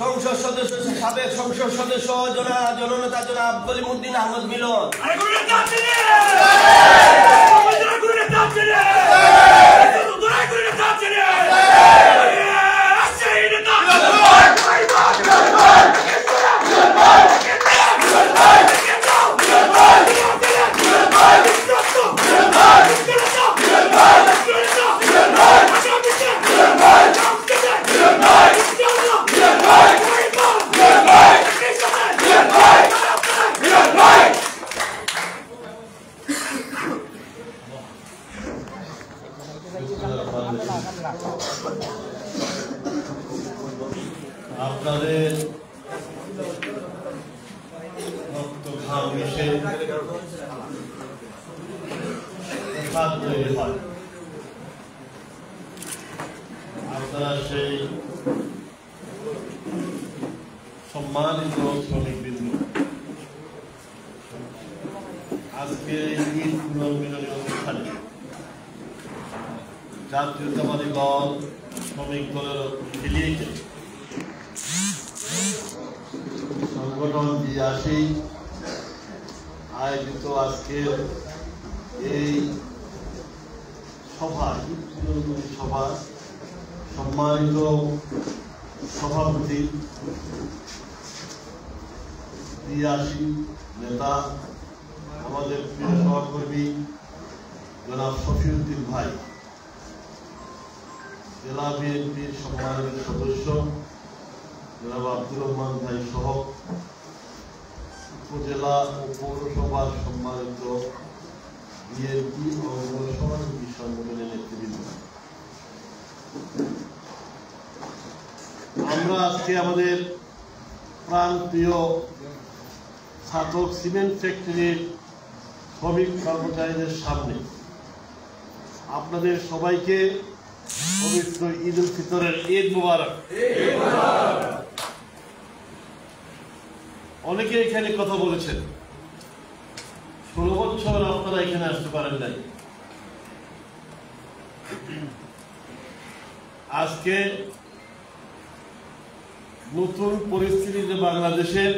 সংসদ সদস্য সাবেক সংসদ সদস্য জননেতা জনাব কলিমুদ্দিন আহমদ মিলন। আপনাদের আপনারা সেই সম্মানিত শ্রমিকবৃন্দ আজকে ঈদ পুনর্মিলনী অনুষ্ঠানে জাতীয়তাবাদী দল শ্রমিক দলের এফিলিয়েটেড সংগঠন বিআসি আয়োজিত আজকের এই সভা সভা সম্মানিত সভাপতি বিআসি নেতা আমাদের প্রিয় সহকর্মী জনাব শফিউদ্দিন ভাই, জেলা বিএনপির সম্মানিত সদস্য জনাব আব্দুর রহমান ভাই সহ উপজেলা ও পৌরসভার সম্মানিত বিএনপি ও সমাজসেবী সংগঠনের নেতৃবৃন্দ, আমরা আজকে আমাদের প্রাণপ্রিয় ছাতক সিমেন্ট ফ্যাক্টরির শ্রমিক কর্মচারীদের সামনে আপনাদের সবাইকে পবিত্র ঈদ উল ফিতরের ঈদ মুবারক। অনেকে এখানে কথা বলেছেন 16 বছর আপনারা এখানে আসতে পারেন নাই। আজকে নতুন পরিস্থিতিতে বাংলাদেশের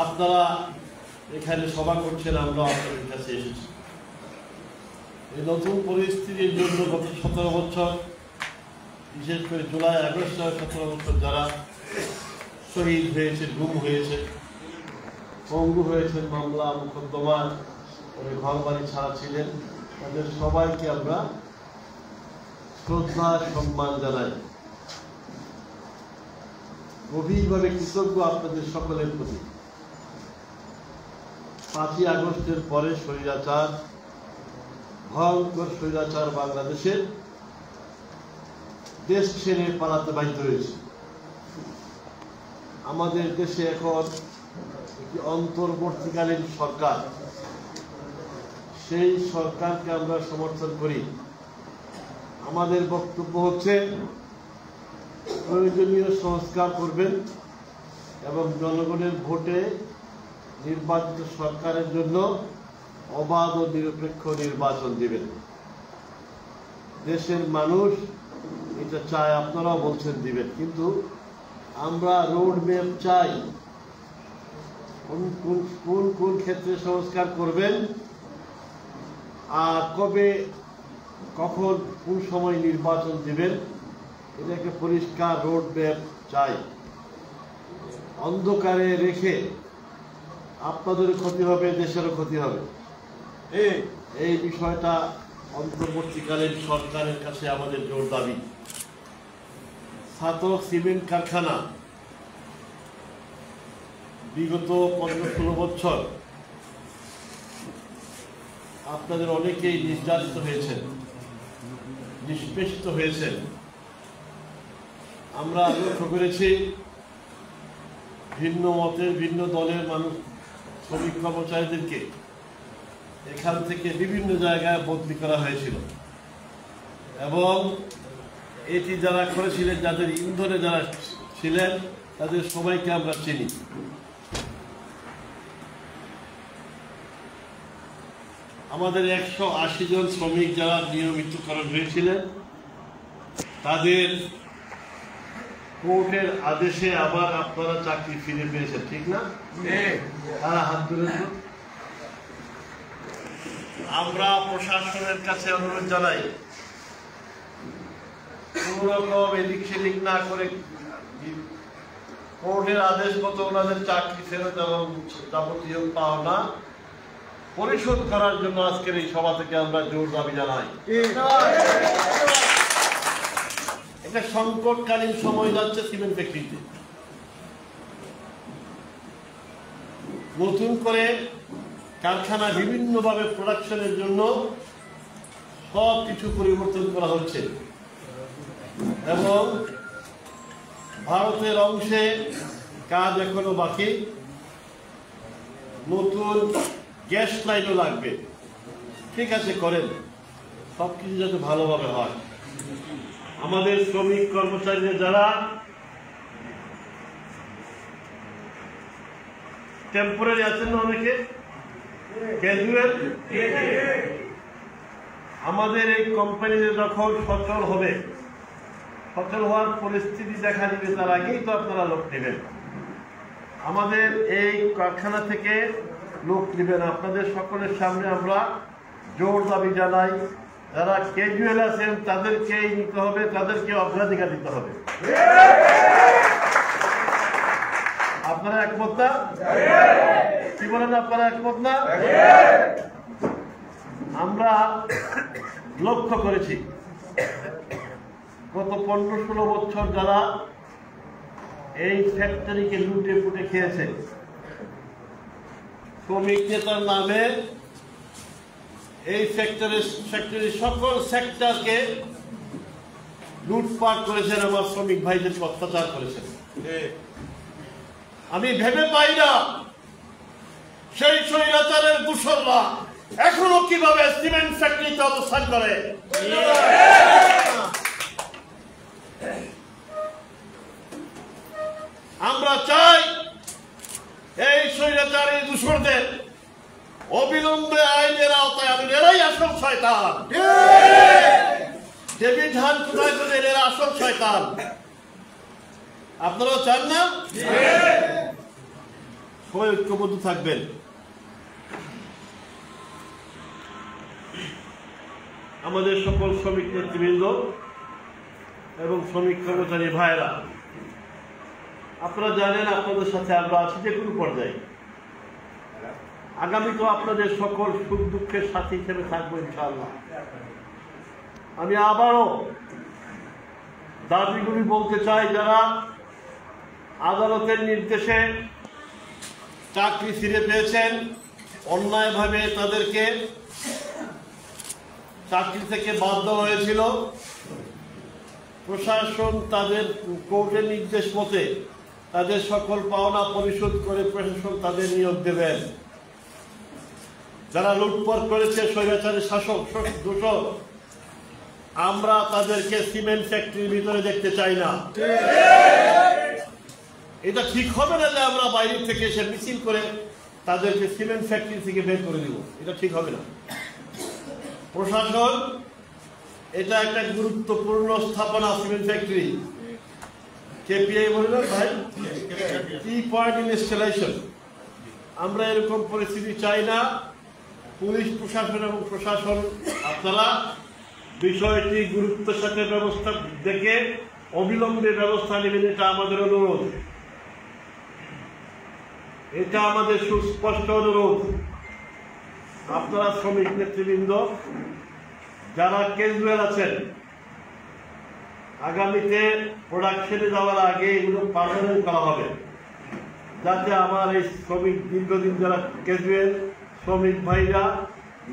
আপনারা এখানে সভা করছেন, আমরা আপনাদের কাছে এসেছি। এই নতুন পরিস্থিতির জন্য গত 17 বছর, বিশেষ করে জুলাই আগস্ট 17 বছর যারা শহীদ হয়েছে, গুম হয়েছে, পঙ্গু হয়েছেন, মামলা মোকদ্দমার ঘর বাড়ি ছাড়া ছিলেন, তাদের সবাইকে আমরা শ্রদ্ধা সম্মান জানাই। গভীরভাবে কৃতজ্ঞ আপনাদের সকলের প্রতি। 5ই আগস্টের পরে স্বৈরাচার, ভয়ঙ্কর স্বৈরাচার বাংলাদেশের দেশ ছেড়ে পালাতে বাধ্য হয়েছে। আমাদের দেশে এখন একটি অন্তর্বর্তীকালীন সরকার, সেই সরকারকে আমরা সমর্থন করি। আমাদের বক্তব্য হচ্ছে প্রয়োজনীয় সংস্কার করবেন এবং জনগণের ভোটে নির্বাচিত সরকারের জন্য অবাধ ও নিরপেক্ষ নির্বাচন দিবেন। দেশের মানুষ এটা চায়, আপনারাও বলছেন দিবেন, কিন্তু আমরা রোড ম্যাপ চাই। কোন কোন ক্ষেত্রে সংস্কার করবেন আর কবে, কখন, কোন সময় নির্বাচন দিবেন, এটাকে পরিষ্কার রোড ম্যাপ চাই। অন্ধকারে রেখে আপনাদের ক্ষতি হবে, দেশেরও ক্ষতি হবে। এই বিষয়টা অন্তর্বর্তীকালীন সরকারের কাছে আমাদের জোর দাবি। ছাতক সিমেন্ট কারখানা বিগত 15-16 বছর আপনাদের অনেকেই নির্যাতিত হয়েছেন, নিষ্পেষিত হয়েছেন। আমরা লক্ষ্য করেছি ভিন্ন মতের, ভিন্ন দলের মানুষ, শ্রমিক কর্মচারীদেরকে এখান থেকে বিভিন্ন জায়গায় বদলি করা হয়েছিল এবং এটি যারা করেছিলেন, যাদের ইন্ধনে যারা ছিলেন, তাদের সবাইকে আমরা চিনি। আমাদের 180 জন শ্রমিক যারা নিয়মিতকরণ হয়েছিলেন, তাদের কোর্টের আদেশে আবার আপনারা চাকরি ফিরে পেয়েছেন, ঠিক না? তারা হাত তুলে দিল। আমরা প্রশাসনের কাছে অনুরোধ জানাই, কোন রকম এদিক সেদিক না করে কোর্টের আদেশ মতো ওনাদের চাকরি ফেরত এবং যাবতীয় পাওনা পরিশোধ করার জন্য আজকের এই সভা থেকে আমরা জোর দাবি জানাই। একটা সংকটকালীন সময় যাচ্ছে সিমেন্ট ফ্যাক্টরিতে। নতুন করে কারখানা বিভিন্নভাবে প্রোডাকশনের জন্য সব কিছু পরিবর্তন করা হচ্ছে এবং ভারতের অংশে কাজ এখনো বাকি। নতুন গ্যাস লাইনও লাগবে, ঠিক আছে করেন, সবকিছু যাতে ভালোভাবে হয়। আমাদের শ্রমিক কর্মচারীরা যারা টেম্পোরারি আছেন না, অনেকে ক্যাজুয়াল, আমাদের এই কোম্পানিতে যখন সচল হবে, সচল হওয়ার পরিস্থিতি দেখা দিবে, তার আগেই তো আপনারা লোক নেবেন। আমাদের এই কারখানা থেকে লোক নেবেন। আপনাদের সকলের সামনে আমরা জোর দাবি জানাই, যারা ক্যাজুয়াল আছেন তাদেরকেই নিতে হবে, তাদেরকে অগ্রাধিকার দিতে হবে। আপনারা একমত না? কি বলেন, আপনারা একমত না? আমরা লক্ষ্য করেছি গত 15-16 বছর যারা এই ফ্যাক্টরিকে লুটে পুটে খেয়েছে, শ্রমিক নেতার নামে এই ফ্যাক্টরির সকল সেক্টরকে লুটপাট করেছেন, আমার শ্রমিক ভাইদেরকে অত্যাচার করেছেন। আমি ভেবে পাই না সেই স্বৈরাচারের দূষণরা এখনো কিভাবে সিমেন্ট ফ্যাক্টরিতে অবস্থান করে। আমরা চাই এই স্বৈরাচারী দূষণদের অবিলম্বে আইনের আওতায় আনেন। এরাই আসল শয়তান। ডেভিড হান কোথায় বলেন এরা আসল শয়তান। আপনারাও চান না? সবাই ঐক্যবদ্ধ থাকবেন। আমাদের সকল শ্রমিক নেতৃবৃন্দ এবং শ্রমিক কর্মচারী ভাইরা, আপনারা জানেন আপনাদের সাথে আমরা আছি যে কোনো পর্যায়ে। আগামী তো আপনাদের সকল সুখ দুঃখের সাথী হিসেবে থাকবো ইনশাআল্লাহ। আমি আবারও দাবিগুলি বলতে চাই, যারা আদালতের নির্দেশে চাকরি ফিরে পেয়েছেন, অন্যায়ভাবে তাদেরকে চাকরি থেকে বাদ দেওয়া হয়েছিল, প্রশাসন তাদের কোর্টের নির্দেশ মতে তাদের সকল পাওনা পরিশোধ করে প্রশাসন তাদের নিয়োগ দেবেন। যারা লুটপাট করেছে, স্বৈরাচারী শাসক দূষক, আমরা তাদেরকে সিমেন্ট ফ্যাক্টরির ভিতরে দেখতে চাই না। এটা ঠিক হবে না যে আমরা বাইরে থেকে এসে মিছিল করে তাদেরকে সিমেন্ট ফ্যাক্টরি থেকে বের করে দিব, এটা ঠিক হবে না। প্রশাসন, এটা একটা গুরুত্বপূর্ণ স্থাপনা সিমেন্ট ফ্যাক্টরি। কেপিআই বলল ভাই, কি পয়েন্ট ইন ইনস্টলেশন। আমরা এরকম পরিস্থিতি চাই না। পুলিশ প্রশাসন এবং প্রশাসন, আপনারা বিষয়টি গুরুত্বের সাথে ব্যবস্থা দেখে অবিলম্বে ব্যবস্থা নেবেন, এটা আমাদের অনুরোধ। এটা আমাদের সুস্পষ্ট অনুরোধ। আপনারা শ্রমিক নেতৃবৃন্দ যারা ক্যাজুয়াল আছেন, আগামীতে প্রোডাকশনে যাওয়ার আগে এগুলো পার্মানেন্ট করা হবে, যাতে আমার এই শ্রমিক দীর্ঘদিন যারা ক্যাজুয়াল শ্রমিক ভাইরা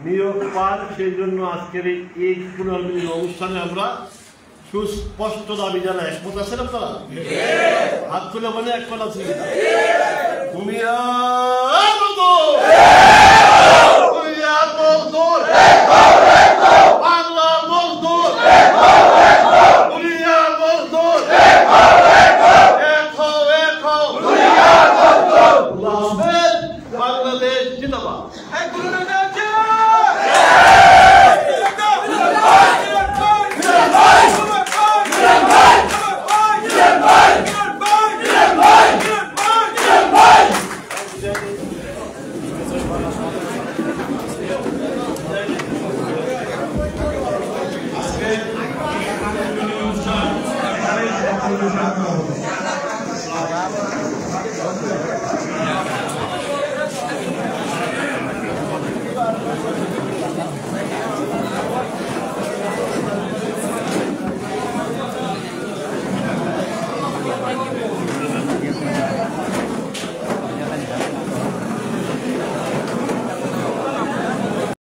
নিয়োগ পান। সেই জন্য আজকের এই পুনর্মিলন অনুষ্ঠানে আমরা সুস্পষ্ট দাবি জানাই। একমত আছেন আপনারা? হাত তুলে মানে একমত আছেন?